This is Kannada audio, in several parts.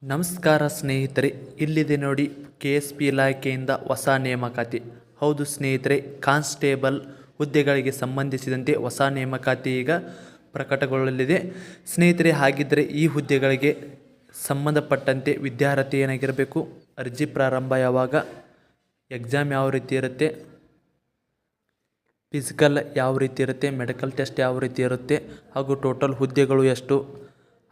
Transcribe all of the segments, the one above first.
ನಮಸ್ಕಾರ ಸ್ನೇಹಿತರೆ, ಇಲ್ಲಿದೆ ನೋಡಿ KSP ಇಲಾಖೆಯಿಂದ ಹೊಸ ನೇಮಕಾತಿ. ಹೌದು ಸ್ನೇಹಿತರೆ, ಕಾನ್ಸ್ಟೇಬಲ್ ಹುದ್ದೆಗಳಿಗೆ ಸಂಬಂಧಿಸಿದಂತೆ ಹೊಸ ನೇಮಕಾತಿ ಈಗ ಪ್ರಕಟಗೊಳ್ಳಲಿದೆ. ಸ್ನೇಹಿತರೆ, ಹಾಗಿದ್ದರೆ ಈ ಹುದ್ದೆಗಳಿಗೆ ಸಂಬಂಧಪಟ್ಟಂತೆ ವಿದ್ಯಾರ್ಹತೆ ಏನಾಗಿರಬೇಕು, ಅರ್ಜಿ ಪ್ರಾರಂಭ ಯಾವಾಗ, ಎಕ್ಸಾಮ್ ಯಾವ ರೀತಿ ಇರುತ್ತೆ, ಫಿಸಿಕಲ್ ಯಾವ ರೀತಿ ಇರುತ್ತೆ, ಮೆಡಿಕಲ್ ಟೆಸ್ಟ್ ಯಾವ ರೀತಿ ಇರುತ್ತೆ, ಹಾಗೂ ಟೋಟಲ್ ಹುದ್ದೆಗಳು ಎಷ್ಟು,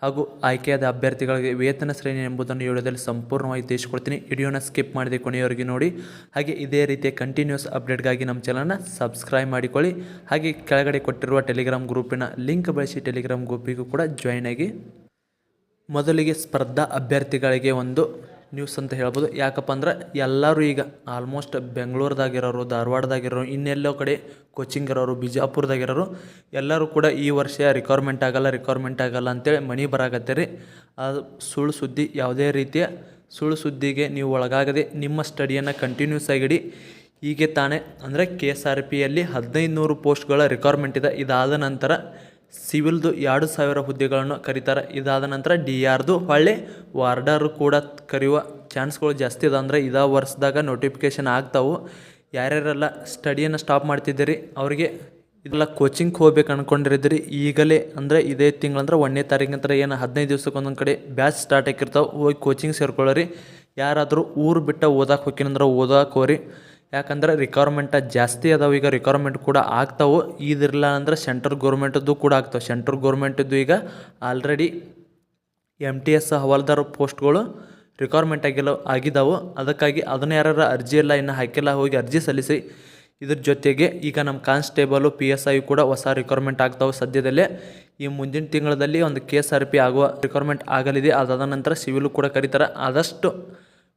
ಹಾಗೂ ಆಯ್ಕೆಯಾದ ಅಭ್ಯರ್ಥಿಗಳಿಗೆ ವೇತನ ಶ್ರೇಣಿ ಎಂಬುದನ್ನು ವಿಡಿಯೋದಲ್ಲಿ ಸಂಪೂರ್ಣವಾಗಿ ತಿಳಿಸ್ಕೊಡ್ತೀನಿ. ವಿಡಿಯೋನ ಸ್ಕಿಪ್ ಮಾಡದೆ ಕೊನೆಯವರೆಗೆ ನೋಡಿ. ಹಾಗೆ ಇದೇ ರೀತಿಯ ಕಂಟಿನ್ಯೂಸ್ ಅಪ್ಡೇಟ್ಗಾಗಿ ನಮ್ಮ ಚಾನಲ್ನ ಸಬ್ಸ್ಕ್ರೈಬ್ ಮಾಡಿಕೊಳ್ಳಿ. ಹಾಗೆ ಕೆಳಗಡೆ ಕೊಟ್ಟಿರುವ ಟೆಲಿಗ್ರಾಮ್ ಗ್ರೂಪಿನ ಲಿಂಕ್ ಬಳಸಿ ಟೆಲಿಗ್ರಾಮ್ ಗ್ರೂಪಿಗೂ ಕೂಡ ಜಾಯ್ನ್ ಆಗಿ. ಮೊದಲಿಗೆ ಸ್ಪರ್ಧಾ ಅಭ್ಯರ್ಥಿಗಳಿಗೆ ಒಂದು ನ್ಯೂಸ್ ಅಂತ ಹೇಳ್ಬೋದು. ಯಾಕಪ್ಪ ಅಂದ್ರೆ ಎಲ್ಲರೂ ಈಗ ಆಲ್ಮೋಸ್ಟ್ ಬೆಂಗಳೂರದಾಗಿರೋರು, ಧಾರವಾಡದಾಗಿರೋರು, ಇನ್ನೆಲ್ಲೋ ಕಡೆ ಕೋಚಿಂಗ್ ಇರೋರು, ಬಿಜಾಪುರದಾಗಿರೋರು ಎಲ್ಲರೂ ಕೂಡ ಈ ವರ್ಷ ರಿಕ್ವೈರ್ಮೆಂಟ್ ಆಗಲ್ಲ ಅಂತೇಳಿ ಮನೆ ಬರಾಕತ್ತೀರಿ. ಅದು ಸುಳ್ಳು ಸುದ್ದಿ. ಯಾವುದೇ ರೀತಿಯ ಸುಳ್ಳು ಸುದ್ದಿಗೆ ನೀವು ಒಳಗಾಗದೆ ನಿಮ್ಮ ಸ್ಟಡಿಯನ್ನು ಕಂಟಿನ್ಯೂಸ್ ಆಗಿಡಿ. ಹೀಗೆ ತಾನೇ ಅಂದರೆ KSRPಯಲ್ಲಿ 1500 ಪೋಸ್ಟ್ಗಳ ರಿಕ್ವೈರ್ಮೆಂಟ್ ಇದೆ. ಇದಾದ ನಂತರ ಸಿವಿಲ್ದು 2000 ಹುದ್ದೆಗಳನ್ನು ಕರೀತಾರೆ. ಇದಾದ ನಂತರ DRದು ಹೊಳ್ಳಿ ವಾರ್ಡರು ಕೂಡ ಕರೆಯುವ ಚಾನ್ಸ್ಗಳು ಜಾಸ್ತಿ ಇದೆ. ಅಂದರೆ ಇದೇ ವರ್ಷದಾಗ ನೋಟಿಫಿಕೇಷನ್ ಆಗ್ತಾವೆ. ಯಾರ್ಯಾರೆಲ್ಲ ಸ್ಟಡಿಯನ್ನು ಸ್ಟಾಪ್ ಮಾಡ್ತಿದ್ದೀರಿ ಅವರಿಗೆ ಇದೆಲ್ಲ ಕೋಚಿಂಗ್ ಹೋಗ್ಬೇಕು ಅಂದ್ಕೊಂಡಿರಿದ್ದೀರಿ, ಈಗಲೇ ಅಂದರೆ ಇದೇ ತಿಂಗಳಂದ್ರೆ 1ನೇ ತಾರೀಕು ನಂತರ ಏನು 15 ದಿವ್ಸಕ್ಕೆ ಒಂದೊಂದು ಕಡೆ ಬ್ಯಾಚ್ ಸ್ಟಾರ್ಟ್ ಆಗಿರ್ತಾವೆ, ಹೋಗಿ ಕೋಚಿಂಗ್ ಸೇರ್ಕೊಳ್ಳೋರಿ. ಯಾರಾದರೂ ಊರು ಬಿಟ್ಟು ಓದಕ್ಕೆ ಹೋಗ್ತೀನಂದ್ರೆ ಓದಕ್ಕೆ ಹೋರಿ. ಯಾಕಂದ್ರೆ ರಿಕ್ವೈರ್ಮೆಂಟ್ ಜಾಸ್ತಿ ಅದಾವೆ. ಈಗ ರಿಕ್ವೈರ್ಮೆಂಟ್ ಕೂಡ ಆಗ್ತಾವೆ. ಇದಿರಲ್ಲ ಅಂದ್ರೆ ಸೆಂಟ್ರಲ್ ಗೌರ್ಮೆಂಟದ್ದು ಕೂಡ ಆಗ್ತಾವೆ. ಸೆಂಟ್ರಲ್ ಗೌರ್ಮೆಂಟದ್ದು ಈಗ ಆಲ್ರೆಡಿ MTS ಹವಾಲ್ದಾರ್ ಪೋಸ್ಟ್ಗಳು ರಿಕ್ವೈರ್ಮೆಂಟ್ ಆಗಿದ್ದಾವೆ. ಅದಕ್ಕಾಗಿ ಅದನ್ನು ಯಾರು ಅರ್ಜಿ ಎಲ್ಲ ಇನ್ನು ಹಾಕಿಲ್ಲ, ಹೋಗಿ ಅರ್ಜಿ ಸಲ್ಲಿಸಿ. ಇದ್ರ ಜೊತೆಗೆ ಈಗ ನಮ್ಮ ಕಾನ್ಸ್ಟೇಬಲು PSI ಕೂಡ ಹೊಸ ರಿಕ್ವೈರ್ಮೆಂಟ್ ಆಗ್ತಾವೆ ಸದ್ಯದಲ್ಲೇ. ಈ ಮುಂದಿನ ತಿಂಗಳಲ್ಲಿ ಒಂದು KSRP ಆಗುವ ರಿಕ್ವೈರ್ಮೆಂಟ್ ಆಗಲಿದೆ. ಅದಾದ ನಂತರ ಸಿವಿಲು ಕೂಡ ಕರೀತಾರೆ. ಆದಷ್ಟು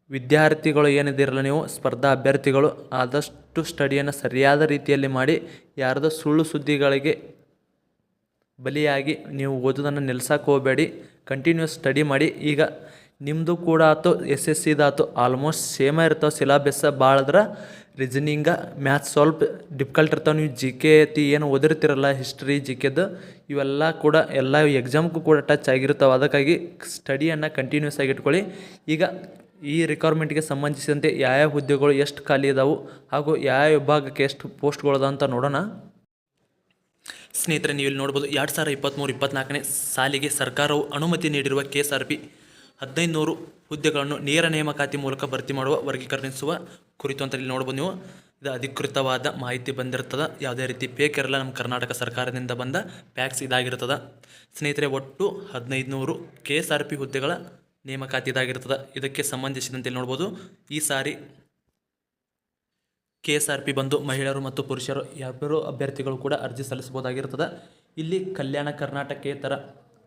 ವಿದ್ಯಾರ್ಥಿಗಳು ಏನಿದಿರಲ್ಲ, ನೀವು ಸ್ಪರ್ಧಾ ಅಭ್ಯರ್ಥಿಗಳು ಆದಷ್ಟು ಸ್ಟಡಿಯನ್ನು ಸರಿಯಾದ ರೀತಿಯಲ್ಲಿ ಮಾಡಿ. ಯಾರ್ದು ಸುಳ್ಳು ಸುದ್ದಿಗಳಿಗೆ ಬಲಿಯಾಗಿ ನೀವು ಓದೋದನ್ನು ನಿಲ್ಸಕ್ಕೆ ಹೋಗಬೇಡಿ. ಕಂಟಿನ್ಯೂಸ್ ಸ್ಟಡಿ ಮಾಡಿ. ಈಗ ನಿಮ್ಮದು ಕೂಡ ಆಯ್ತು, SSCದಾಯ್ತು, ಆಲ್ಮೋಸ್ಟ್ ಸೇಮ ಇರ್ತಾವೆ. ಸಿಲಾಬಸ್ ಭಾಳದ್ರೆ ರೀಸನಿಂಗ ಮ್ಯಾಥ್ಸ್ ಸ್ವಲ್ಪ ಡಿಫಿಕಲ್ಟ್ ಇರ್ತಾವೆ. ನೀವು GK ಏನು ಓದಿರ್ತಿರಲ್ಲ, ಹಿಸ್ಟ್ರಿ GKದು ಇವೆಲ್ಲ ಕೂಡ ಎಲ್ಲ ಎಕ್ಸಾಮ್ಗೂ ಕೂಡ ಟಚ್ ಆಗಿರ್ತಾವೆ. ಅದಕ್ಕಾಗಿ ಸ್ಟಡಿಯನ್ನು ಕಂಟಿನ್ಯೂಸ್ ಆಗಿ ಇಟ್ಕೊಳ್ಳಿ. ಈಗ ಈ ರಿಕ್ವೈರ್ಮೆಂಟ್ಗೆ ಸಂಬಂಧಿಸಿದಂತೆ ಯಾವ ಹುದ್ದೆಗಳು ಎಷ್ಟು ಖಾಲಿ ಇದಾವೆ ಹಾಗೂ ಯಾವ ವಿಭಾಗಕ್ಕೆ ಎಷ್ಟು ಪೋಸ್ಟ್ಗಳು ಅಂತ ನೋಡೋಣ. ಸ್ನೇಹಿತರೆ, ನೀವು ಇಲ್ಲಿ ನೋಡ್ಬೋದು 2023-24ನೇ ಸಾಲಿಗೆ ಸರ್ಕಾರವು ಅನುಮತಿ ನೀಡಿರುವ KSRP 1500 ಹುದ್ದೆಗಳನ್ನು ನೇರ ನೇಮಕಾತಿ ಮೂಲಕ ಭರ್ತಿ ಮಾಡುವ ವರ್ಗೀಕರಣಿಸುವ ಕುರಿತು ಅಂತ ಇಲ್ಲಿ ನೋಡ್ಬೋದು. ನೀವು ಇದು ಅಧಿಕೃತವಾದ ಮಾಹಿತಿ ಬಂದಿರ್ತದೆ, ಯಾವುದೇ ರೀತಿ ಫೇಕ್ ಇರಲ್ಲ. ನಮ್ಮ ಕರ್ನಾಟಕ ಸರ್ಕಾರದಿಂದ ಬಂದ ಪ್ಯಾಕ್ಸ್ ಇದಾಗಿರ್ತದೆ. ಸ್ನೇಹಿತರೆ, ಒಟ್ಟು 1500 KSRP ಹುದ್ದೆಗಳ ನೇಮಕಾತಿ ಇದಾಗಿರ್ತದೆ. ಇದಕ್ಕೆ ಸಂಬಂಧಿಸಿದಂತೆ ನೋಡ್ಬೋದು, ಈ ಸಾರಿ KSRP ಬಂದು ಮಹಿಳೆಯರು ಮತ್ತು ಪುರುಷರು ಇಬ್ಬರು ಅಭ್ಯರ್ಥಿಗಳು ಕೂಡ ಅರ್ಜಿ ಸಲ್ಲಿಸಬಹುದಾಗಿರ್ತದೆ. ಇಲ್ಲಿ ಕಲ್ಯಾಣ ಕರ್ನಾಟಕೇತರ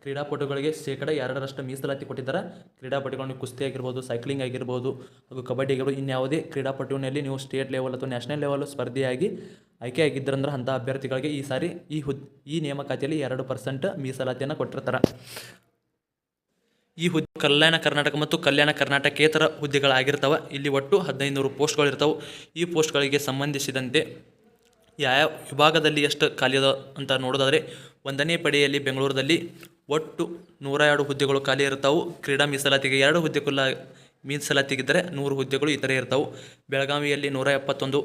ಕ್ರೀಡಾಪಟುಗಳಿಗೆ 2% ಮೀಸಲಾತಿ ಕೊಟ್ಟಿದ್ದಾರೆ. ಕ್ರೀಡಾಪಟುಗಳನ್ನು ಕುಸ್ತಿ ಆಗಿರ್ಬೋದು, ಸೈಕ್ಲಿಂಗ್ ಆಗಿರ್ಬೋದು, ಹಾಗೂ ಕಬಡ್ಡಿ ಆಗಿರ್ಬೋದು, ಇನ್ಯಾವುದೇ ಕ್ರೀಡಾಪಟುವಿನಲ್ಲಿ ನೀವು ಸ್ಟೇಟ್ ಲೆವೆಲ್ ಅಥವಾ ನ್ಯಾಷನಲ್ ಲೆವೆಲ್ ಸ್ಪರ್ಧೆಯಾಗಿ ಆಯ್ಕೆ ಆಗಿದ್ದರಂದ್ರೆ ಅಂಥ ಅಭ್ಯರ್ಥಿಗಳಿಗೆ ಈ ಸಾರಿ ಈ ನೇಮಕಾತಿಯಲ್ಲಿ 2% ಮೀಸಲಾತಿಯನ್ನು ಕೊಟ್ಟಿರ್ತಾರೆ. ಈ ಹುದ್ದೆ ಕಲ್ಯಾಣ ಕರ್ನಾಟಕ ಮತ್ತು ಕಲ್ಯಾಣ ಕರ್ನಾಟಕೇತರ ಹುದ್ದೆಗಳಾಗಿರ್ತವೆ. ಇಲ್ಲಿ ಒಟ್ಟು 1500 ಪೋಸ್ಟ್ಗಳಿರ್ತವೆ. ಈ ಪೋಸ್ಟ್ಗಳಿಗೆ ಸಂಬಂಧಿಸಿದಂತೆ ಯಾವ ವಿಭಾಗದಲ್ಲಿ ಎಷ್ಟು ಖಾಲಿ ಅದ ಅಂತ ನೋಡೋದಾದರೆ, 1ನೇ ಪಡೆಯಲ್ಲಿ ಬೆಂಗಳೂರಲ್ಲಿ ಒಟ್ಟು 102 ಹುದ್ದೆಗಳು ಖಾಲಿ ಇರ್ತಾವೆ. ಕ್ರೀಡಾ ಮೀಸಲಾತಿಗೆ 2 ಹುದ್ದೆಗಳ ಮೀಸಲಾತಿಗಿದ್ದರೆ 100 ಹುದ್ದೆಗಳು ಇತರೆ ಇರ್ತಾವೆ. ಬೆಳಗಾವಿಯಲ್ಲಿ 171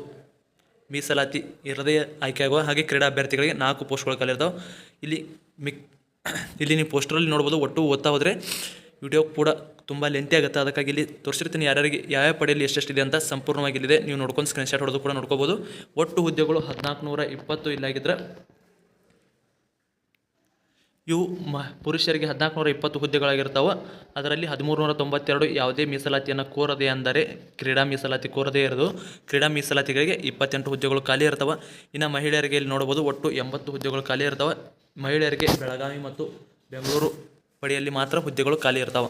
ಮೀಸಲಾತಿ ಇರದೇ ಆಯ್ಕೆಯಾಗುವ ಹಾಗೆ ಕ್ರೀಡಾ ಅಭ್ಯರ್ಥಿಗಳಿಗೆ 4 ಪೋಸ್ಟ್ಗಳು ಖಾಲಿ ಇರ್ತಾವೆ. ಇಲ್ಲಿ ನೀವು ಪೋಸ್ಟರಲ್ಲಿ ನೋಡ್ಬೋದು. ಒಟ್ಟು ಓದ್ತಾ ಹೋದರೆ ವಿಡಿಯೋ ಕೂಡ ತುಂಬ ಲೆಂತಿ ಆಗುತ್ತೆ. ಅದಕ್ಕಾಗಿ ಇಲ್ಲಿ ತೋರಿಸಿರ್ತೀನಿ ಯಾರ್ಯಾರಿಗೆ ಯಾವ ಪಡೆಯಲ್ಲಿ ಎಷ್ಟೆಷ್ಟಿದೆ ಅಂತ ಸಂಪೂರ್ಣವಾಗಿ ಇಲ್ಲಿದೆ. ನೀವು ನೋಡ್ಕೊಂಡು ಸ್ಕ್ರೀನ್ಶಾಟ್ ಹೊಡೆದು ಕೂಡ ನೋಡ್ಕೋಬೋದು. ಒಟ್ಟು ಹುದ್ದೆಗಳು 1420 ಇಲ್ಲಾಗಿದ್ದರೆ ಇವು ಪುರುಷರಿಗೆ 1420 ಹುದ್ದೆಗಳಾಗಿರ್ತಾವೆ. ಅದರಲ್ಲಿ 1392 ಯಾವುದೇ ಮೀಸಲಾತಿಯನ್ನು ಕೋರದೆ, ಅಂದರೆ ಕ್ರೀಡಾ ಮೀಸಲಾತಿ ಕೋರದೇ ಇರೋದು. ಕ್ರೀಡಾ ಮೀಸಲಾತಿಗಳಿಗೆ 28 ಹುದ್ದೆಗಳು ಖಾಲಿ ಇರ್ತವೆ. ಇನ್ನು ಮಹಿಳೆಯರಿಗೆ ಇಲ್ಲಿ ನೋಡ್ಬೋದು, ಒಟ್ಟು 80 ಹುದ್ದೆಗಳು ಖಾಲಿ ಇರ್ತವೆ. ಮಹಿಳೆಯರಿಗೆ ಬೆಳಗಾವಿ ಮತ್ತು ಬೆಂಗಳೂರು ಪಡೆಯಲ್ಲಿ ಮಾತ್ರ ಹುದ್ದೆಗಳು ಖಾಲಿ ಇರ್ತಾವೆ.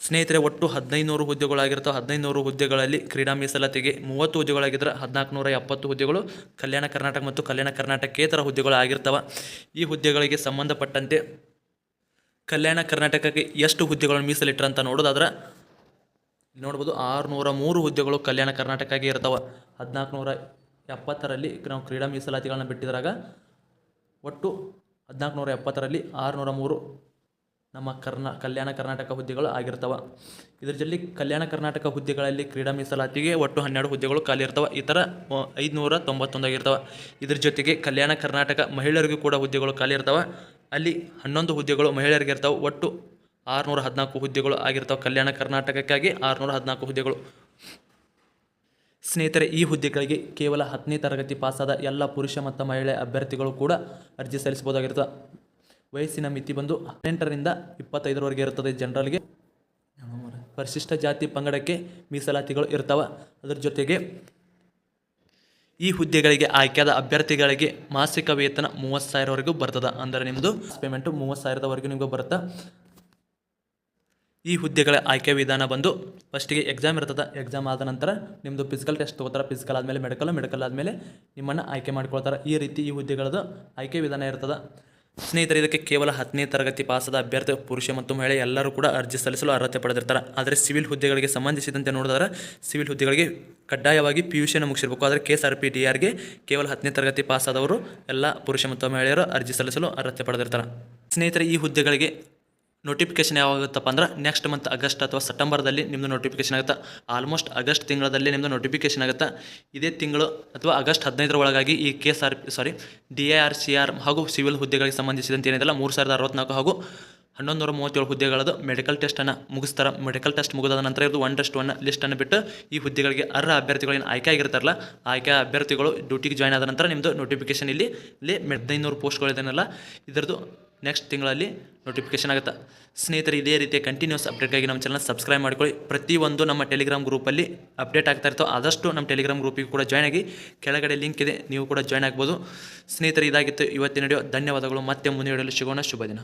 ಸ್ನೇಹಿತರೆ, ಒಟ್ಟು 1500 ಹುದ್ದೆಗಳಾಗಿರ್ತಾವೆ. 1500 ಹುದ್ದೆಗಳಲ್ಲಿ ಕ್ರೀಡಾ ಮೀಸಲಾತಿಗೆ 30 ಹುದ್ದೆಗಳಾಗಿದ್ದರೆ 1470 ಹುದ್ದೆಗಳು ಕಲ್ಯಾಣ ಕರ್ನಾಟಕ ಮತ್ತು ಕಲ್ಯಾಣ ಕರ್ನಾಟಕೇತರ ಹುದ್ದೆಗಳು ಆಗಿರ್ತವೆ. ಈ ಹುದ್ದೆಗಳಿಗೆ ಸಂಬಂಧಪಟ್ಟಂತೆ ಕಲ್ಯಾಣ ಕರ್ನಾಟಕಕ್ಕೆ ಎಷ್ಟು ಹುದ್ದೆಗಳನ್ನು ಮೀಸಲಿಟ್ಟರೆ ಅಂತ ನೋಡೋದಾದ್ರೆ ನೋಡ್ಬೋದು, 603 ಹುದ್ದೆಗಳು ಕಲ್ಯಾಣ ಕರ್ನಾಟಕಕ್ಕೆ ಇರ್ತವೆ. 1470ರಲ್ಲಿ ನಾವು ಕ್ರೀಡಾ ಮೀಸಲಾತಿಗಳನ್ನ ಬಿಟ್ಟಿದ್ರಾಗ ಒಟ್ಟು 1470ರಲ್ಲಿ 603 ನಮ್ಮ ಕಲ್ಯಾಣ ಕರ್ನಾಟಕ ಹುದ್ದೆಗಳು ಆಗಿರ್ತವೆ. ಇದ್ರ ಜೊತೆಗೆ ಕಲ್ಯಾಣ ಕರ್ನಾಟಕ ಹುದ್ದೆಗಳಲ್ಲಿ ಕ್ರೀಡಾ ಮೀಸಲಾತಿಗೆ ಒಟ್ಟು 12 ಹುದ್ದೆಗಳು ಖಾಲಿ ಇರ್ತವೆ. ಈ ಥರ 591 ಆಗಿರ್ತವೆ. ಇದ್ರ ಜೊತೆಗೆ ಕಲ್ಯಾಣ ಕರ್ನಾಟಕ ಮಹಿಳೆಯರಿಗೂ ಕೂಡ ಹುದ್ದೆಗಳು ಖಾಲಿ ಇರ್ತವೆ. ಅಲ್ಲಿ 11 ಹುದ್ದೆಗಳು ಮಹಿಳೆಯರಿಗೆ ಇರ್ತವೆ. ಒಟ್ಟು 614 ಹುದ್ದೆಗಳು ಆಗಿರ್ತವೆ. ಕಲ್ಯಾಣ ಕರ್ನಾಟಕಕ್ಕಾಗಿ 614 ಹುದ್ದೆಗಳು. ಸ್ನೇಹಿತರೆ, ಈ ಹುದ್ದೆಗಳಿಗೆ ಕೇವಲ 10ನೇ ತರಗತಿ ಪಾಸಾದ ಎಲ್ಲ ಪುರುಷ ಮತ್ತು ಮಹಿಳೆ ಅಭ್ಯರ್ಥಿಗಳು ಕೂಡ ಅರ್ಜಿ ಸಲ್ಲಿಸಬಹುದಾಗಿರ್ತದೆ. ವಯಸ್ಸಿನ ಮಿತಿ ಬಂದು 18ರಿಂದ 25ರವರೆಗೆ ಇರುತ್ತದೆ. ಜನರಲ್ಗೆ ಪರಿಶಿಷ್ಟ ಜಾತಿ ಪಂಗಡಕ್ಕೆ ಮೀಸಲಾತಿಗಳು ಇರ್ತವೆ. ಅದರ ಜೊತೆಗೆ ಈ ಹುದ್ದೆಗಳಿಗೆ ಆಯ್ಕೆಯಾದ ಅಭ್ಯರ್ಥಿಗಳಿಗೆ ಮಾಸಿಕ ವೇತನ 30,000ವರೆಗೂ ಬರ್ತದೆ. ಅಂದರೆ ನಿಮ್ಮದು ಪೇಮೆಂಟು 30,000ವರೆಗೂ ನಿಮಗೂ ಬರುತ್ತೆ. ಈ ಹುದ್ದೆಗಳ ಆಯ್ಕೆ ವಿಧಾನ ಬಂದು ಫಸ್ಟಿಗೆ ಎಕ್ಸಾಮ್ ಇರ್ತದೆ. ಎಕ್ಸಾಮ್ ಆದ ನಂತರ ನಿಮ್ಮದು ಫಿಸಿಕಲ್ ಟೆಸ್ಟ್ ತೊಗೋತಾರೆ. ಫಿಸಿಕಲ್ ಆದಮೇಲೆ ಮೆಡಿಕಲ್ ಆದಮೇಲೆ ನಿಮ್ಮನ್ನು ಆಯ್ಕೆ ಮಾಡ್ಕೊಳ್ತಾರೆ. ಈ ರೀತಿ ಈ ಹುದ್ದೆಗಳದ್ದು ಆಯ್ಕೆ ವಿಧಾನ ಇರ್ತದೆ. ಸ್ನೇಹಿತರೆ, ಇದಕ್ಕೆ ಕೇವಲ 10ನೇ ತರಗತಿ ಪಾಸಾದ ಅಭ್ಯರ್ಥಿ ಪುರುಷ ಮತ್ತು ಮಹಿಳೆ ಎಲ್ಲರೂ ಕೂಡ ಅರ್ಜಿ ಸಲ್ಲಿಸಲು ಅರ್ಹತೆ ಪಡೆದಿರ್ತಾರೆ. ಆದರೆ ಸಿವಿಲ್ ಹುದ್ದೆಗಳಿಗೆ ಸಂಬಂಧಿಸಿದಂತೆ ನೋಡಿದ್ರೆ ಸಿವಿಲ್ ಹುದ್ದೆಗಳಿಗೆ ಕಡ್ಡಾಯವಾಗಿ PUC ಮುಗಿಸಿರಬೇಕು. ಆದರೆ KSRP DRಗೆ ಕೇವಲ 10ನೇ ತರಗತಿ ಪಾಸಾದವರು ಎಲ್ಲ ಪುರುಷ ಮತ್ತು ಮಹಿಳೆಯರು ಅರ್ಜಿ ಸಲ್ಲಿಸಲು ಅರ್ಹತೆ ಪಡೆದಿರ್ತಾರೆ. ಸ್ನೇಹಿತರೆ, ಈ ಹುದ್ದೆಗಳಿಗೆ ನೋಟಿಫಿಕೇಶನ್ ಯಾವಾಗುತ್ತಪ್ಪ ಅಂದ್ರೆ ನೆಕ್ಸ್ಟ್ ಮಂತ್ ಆಗಸ್ಟ್ ಅಥವಾ ಸೆಪ್ಟೆಂಬರ್ದಲ್ಲಿ ನಿಮ್ಮದು ನೋಟಿಫಿಕೇಶನ್ ಆಗುತ್ತೆ. ಆಲ್ಮೋಸ್ಟ್ ಆಗಸ್ಟ್ ತಿಂಗಳಲ್ಲಿ ನಿಮ್ಮದು ನೋಟಿಫಿಕೇಶನ್ ಆಗುತ್ತೆ. ಇದೇ ತಿಂಗಳು ಅಥವಾ ಆಗಸ್ಟ್ 15ರ ಒಳಗಾಗಿ ಈ DIR ಹಾಗೂ ಸಿವಿಲ್ ಹುದ್ದೆಗಳಿಗೆ ಸಂಬಂಧಿಸಿದಂತೆ ಏನಿದೆಲ್ಲ 3064 ಹಾಗೂ 1137 ಹುದ್ದೆಗಳದ್ದು ಮೆಡಿಕಲ್ ಟೆಸ್ಟನ್ನು ಮುಗಿಸ್ತಾರೆ. ಮೆಡಿಕಲ್ ಟೆಸ್ಟ್ ಮುಗಿದ ನಂತರ ಇದು 1:1 ಲಿಸ್ಟನ್ನು ಬಿಟ್ಟು ಈ ಹುದ್ದೆಗಳಿಗೆ ಅರ್ಹ ಅಭ್ಯರ್ಥಿಗಳೇನು ಆಯ್ಕೆ ಆಗಿರ್ತಾರಲ್ಲ, ಆಯ್ಕೆ ಅಭ್ಯರ್ಥಿಗಳು ಡ್ಯೂಟಿಗೆ ಜಾಯ್ನ್ ಆದ ನಂತರ ನಿಮ್ಮದು ನೋಟಿಫಿಕೇಶನ್ ಇಲ್ಲಿ 1500 ಪೋಸ್ಟ್ಗಳಿದೆಯಲ್ಲ ಇದರದ್ದು ನೆಕ್ಸ್ಟ್ ತಿಂಗಳಲ್ಲಿ ನೋಟಿಫಿಕೇಶನ್ ಆಗುತ್ತೆ. ಸ್ನೇಹಿತರೆ, ಇದೇ ರೀತಿಯ ಕಂಟಿನ್ಯೂಸ್ ಅಪ್ಡೇಟ್ಗಾಗಿ ನಮ್ಮ ಚಾನಲ್ ಸಬ್ಸ್ಕ್ರೈಬ್ ಮಾಡ್ಕೊಳ್ಳಿ. ಪ್ರತಿಯೊಂದು ನಮ್ಮ ಟೆಲಿಗ್ರಾಮ್ ಗ್ರೂಪಲ್ಲಿ ಅಪ್ಡೇಟ್ ಆಗ್ತಾ ಇರ್ತವೆ. ಆದಷ್ಟು ನಮ್ಮ ಟೆಲಿಗ್ರಾಮ್ ಗ್ರೂಪಿಗೆ ಕೂಡ ಜಾಯ್ನ್ ಆಗಿ, ಕೆಳಗಡೆ ಲಿಂಕ್ ಇದೆ, ನೀವು ಕೂಡ ಜಾಯ್ನ್ ಆಗ್ಬೋದು. ಸ್ನೇಹಿತರೆ, ಇದಾಗಿತ್ತು ಇವತ್ತಿನ ವಿಡಿಯೋ. ಧನ್ಯವಾದಗಳು. ಮತ್ತೆ ಮುಂದಿನ ವಿಡಿಯೋಲಿ ಸಿಗೋಣ. ಶುಭ ದಿನ.